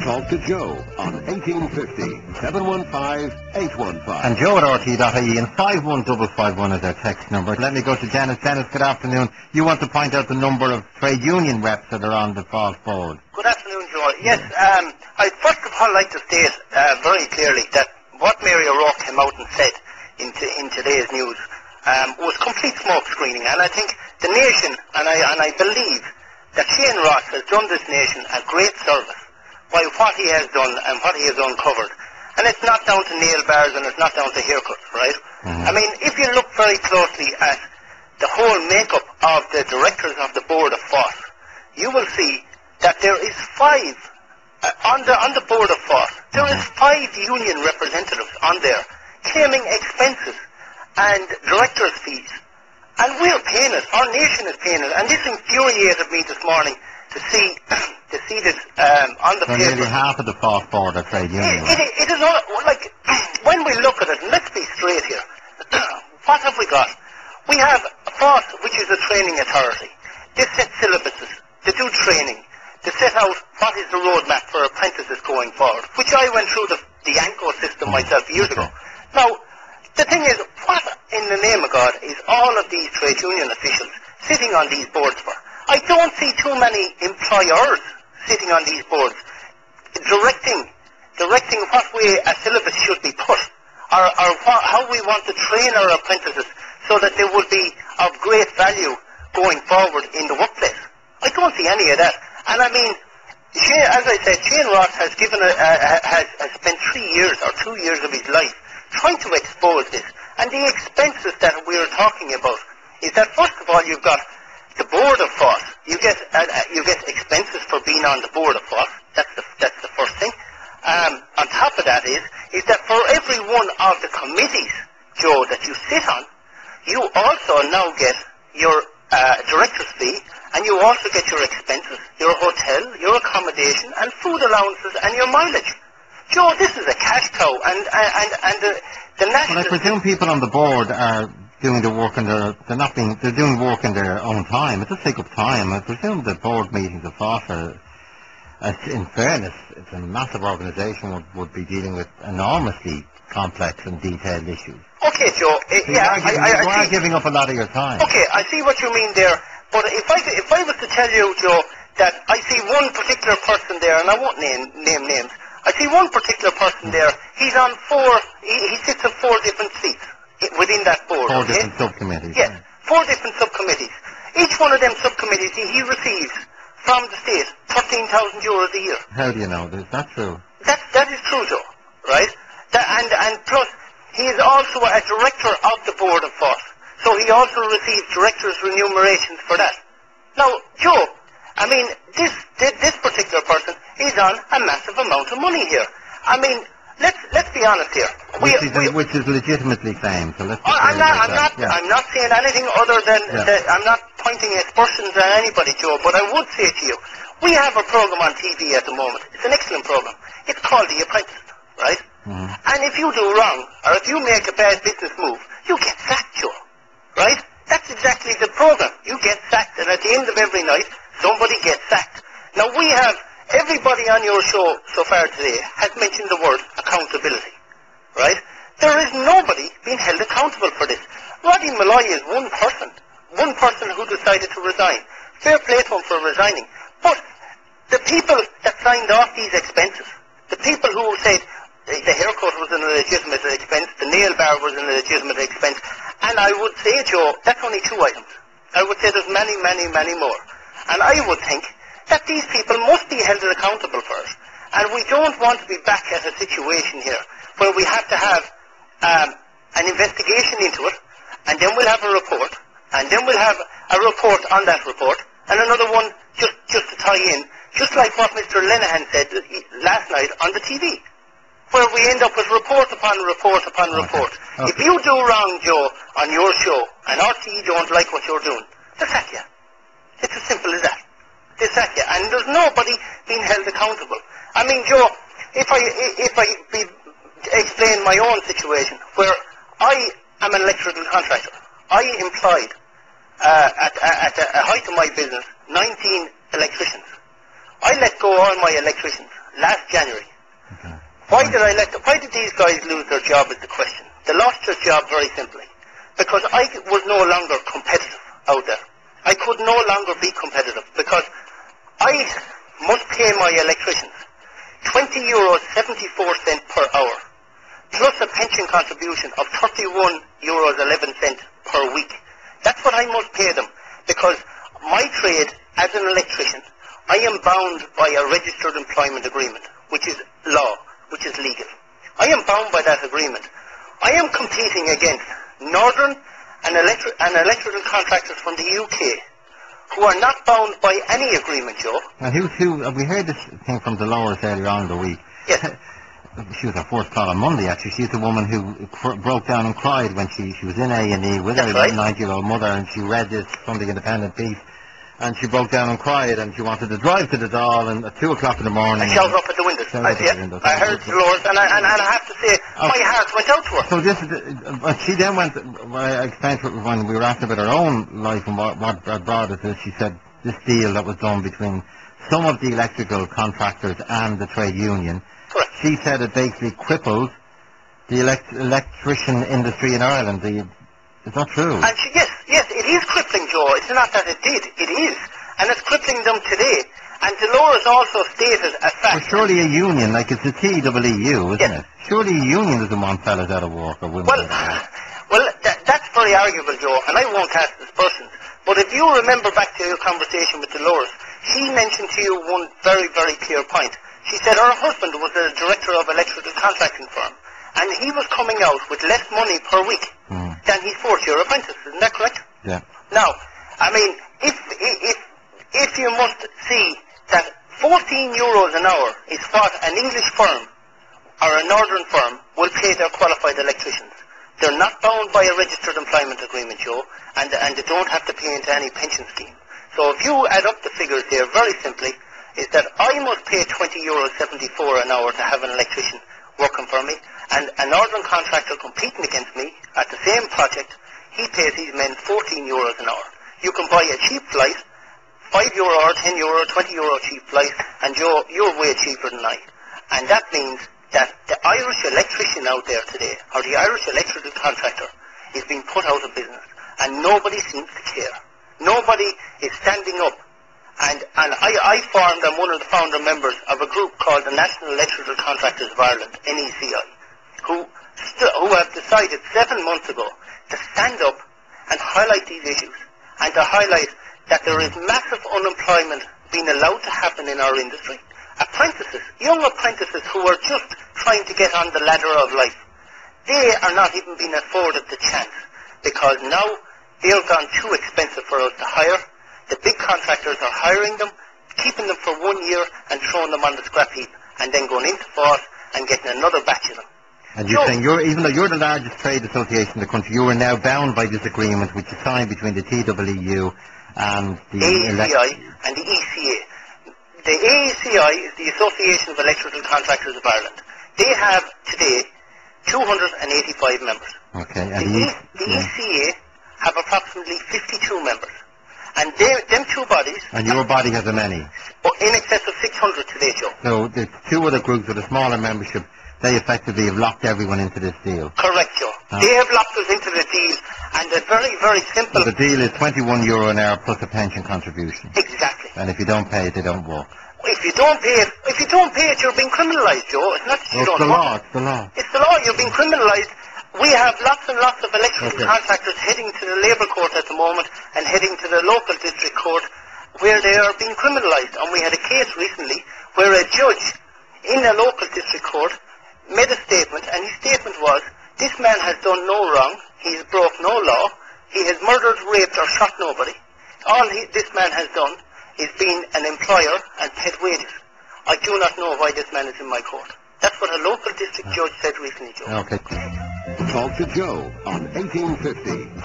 Talk to Joe on 1850-715-815. And Joe at RT.ie and 51551 is our text number. Let me go to Janice. Janice, good afternoon. You want to point out the number of trade union reps that are on the false board. Good afternoon, Joe. Yes, I'd first of all like to state very clearly that what Mary O'Rourke came out and said in today's news was complete smoke screening, and I think the nation, and I believe that Shane Ross has done this nation a great service by what he has done and what he has uncovered. And it's not down to nail bars and it's not down to haircuts, right? I mean, if you look very closely at the whole makeup of the directors of the board of FOSS, you will see that there is five, on the board of FOSS, there is 5 union representatives on there claiming expenses and directors' fees. And we're paying it, our nation is paying it, and this infuriated me this morning to see this on the paper. Nearly half of the false board are trade unions. It is all, like, when we look at it, and let's be straight here, what have we got? We have FOSS, which is a training authority. They set syllabuses, they do training, they set out what is the roadmap for apprentices going forward, which I went through the ANCO system myself years ago. Now, the thing is, what in the name of God is all of these trade union officials sitting on these boards for? I don't see too many employers sitting on these boards directing what way a syllabus should be put, or how we want to train our apprentices so that they would be of great value going forward in the workplace. I don't see any of that. And I mean, as I said, Shane Ross has has spent 3 years or 2 years of his life trying to expose this. And the expenses that we are talking about is that, first of all, you've got the board of FOSS. You get expenses for being on the board of FOSS. That's the first thing. On top of that is that for every one of the committees, Joe, that you sit on, you also now get your director's fee, and you also get your expenses, your hotel, your accommodation, and food allowances, and your mileage. Joe, this is a cash cow, and the national... Well, I presume people on the board are doing the work they're doing work in their own time. It does take up time. I presume the board meetings of FOSS are, in fairness, it's a massive organisation, would be dealing with enormously complex and detailed issues. Okay, Joe. You are giving up a lot of your time. Okay, I see what you mean there. But if I was to tell you, Joe, that I see one particular person there, and I won't name names, I see one particular person there, he sits on 4 different seats within that board. 4 different subcommittees. Yes, 4 different subcommittees. Each one of them subcommittees, he receives from the state €13,000 a year. How do you know this? That's true. That is true, Joe, right? And plus, he is also a director of the board of FOSS, so he also receives director's remunerations for that. Now, Joe, I mean, this particular person is on a massive amount of money here. I mean, let's be honest here. Which is legitimately claimed. So let's. I'm not saying anything other than I'm not pointing aspersions at anybody, Joe. But I would say to you, we have a program on TV at the moment. It's an excellent program. It's called The Apprentice, right? And if you do wrong, or if you make a bad business move, you get sacked, Joe, right? That's exactly the program. You get sacked, and at the end of every night, somebody gets sacked. Now, we have everybody on your show so far today has mentioned the word accountability, right? There is nobody being held accountable for this. Roddy Malloy is one person who decided to resign. Fair play to him for resigning. But the people that signed off these expenses, the people who said the haircut was an illegitimate expense, the nail bar was an illegitimate expense, and I would say, Joe, that's only 2 items. I would say there's many, many, many more. And I would think that these people must be held accountable for it. And we don't want to be back at a situation here where we have to have an investigation into it, and then we'll have a report, and then we'll have a report on that report, and another one just to tie in, just like what Mr. Lenihan said last night on the TV, where we end up with report upon report upon report. Okay. If you do wrong, Joe, on your show, and RTE don't like what you're doing, they'll sack you. It's as simple as that. They sack you, and there's nobody being held accountable. I mean, Joe, if I explain my own situation, where I am an electrical contractor, I employed at the height of my business 19 electricians. I let go all my electricians last January. Okay. Why did these guys lose their job is the question. They lost their job very simply because I was no longer competitive out there. I could no longer be competitive because I must pay my electricians €20.74 per hour plus a pension contribution of €31.11 per week. That's what I must pay them because my trade as an electrician, I am bound by a registered employment agreement, which is law, which is legal. I am bound by that agreement. I am competing against northern and electrical contractors from the UK who are not bound by any agreement, Joe. Now, we heard this thing from Dolores earlier on in the week. Yes. She was our first call on Monday, actually. She's the woman who broke down and cried when she was in A&E with her 90-year-old mother, and she read this from the Independent piece, and she broke down and cried, and she wanted to drive to the Doll and at 2 o'clock in the morning. And shout up at the windows. I heard Dolores, and I have to say, my heart went out to her. So this, she then went, I explained to her when we were asking about her own life and what brought it to, she said this deal that was done between some of the electrical contractors and the trade union. Correct. She said it basically crippled the electrician industry in Ireland. It's not true. And yes, it is crippling, Joe. It's not that it did. It is. And it's crippling them today. And Dolores also stated a fact. But surely a union, like it's the TEEU, isn't it? Surely a union doesn't want fellas out of work or women out of work. Well, that's very arguable, Joe, and I won't cast aspersions. But if you remember back to your conversation with Dolores, she mentioned to you one very, very clear point. She said her husband was the director of electrical contracting firm, and he was coming out with less money per week than his fourth-year apprentice. Isn't that correct? Yeah. Now, I mean, if you must see that €14 an hour is what an English firm or a northern firm will pay their qualified electricians. They're not bound by a registered employment agreement, Joe, and they don't have to pay into any pension scheme. So if you add up the figures there, very simply, is that I must pay €20.74 an hour to have an electrician working for me, and a northern contractor competing against me at the same project, he pays his men €14 an hour. You can buy a cheap flight, €5 or €10, €20 cheap flight, and you're way cheaper than I. And that means that the Irish electrician out there today, or the Irish electrical contractor, is being put out of business, and nobody seems to care. Nobody is standing up. And I formed, I'm one of the founder members of a group called the National Electrical Contractors of Ireland, NECI, who have decided 7 months ago to stand up and highlight these issues, and to highlight that there is massive unemployment being allowed to happen in our industry. Apprentices, young apprentices who are just trying to get on the ladder of life, they are not even being afforded the chance, because now they've gone too expensive for us to hire. The big contractors are hiring them, keeping them for 1 year and throwing them on the scrap heap, and then going into force and getting another batch of them. And you're saying, even though you're the largest trade association in the country, you are now bound by this agreement which is signed between the TEEU and the AECI and the ECA. The AECI is the Association of Electrical Contractors of Ireland. They have today 285 members. Okay. And the ECA have approximately 52 members. And them two bodies... And your body has how many? In excess of 600 today, Joe. So there's two other groups with a smaller membership. They effectively have locked everyone into this deal. Correct, Joe. They have locked us into the deal, and they're very, very simple. So the deal is €21 an hour plus a pension contribution. Exactly. And if you don't pay it, they don't work. If you don't pay it, you're being criminalised, Joe. It's not that you don't work. It's the law. It's the law. You're being criminalised. We have lots and lots of electrical contractors heading to the Labour Court at the moment and heading to the local district court where they are being criminalised. And we had a case recently where a judge in a local district court made a statement, and his statement was, this man has done no wrong, he has broke no law, he has murdered, raped or shot nobody. All this man has done is been an employer and paid wages. I do not know why this man is in my court. That's what a local district judge said recently, Joe. Okay. Talk to Joe on 1850.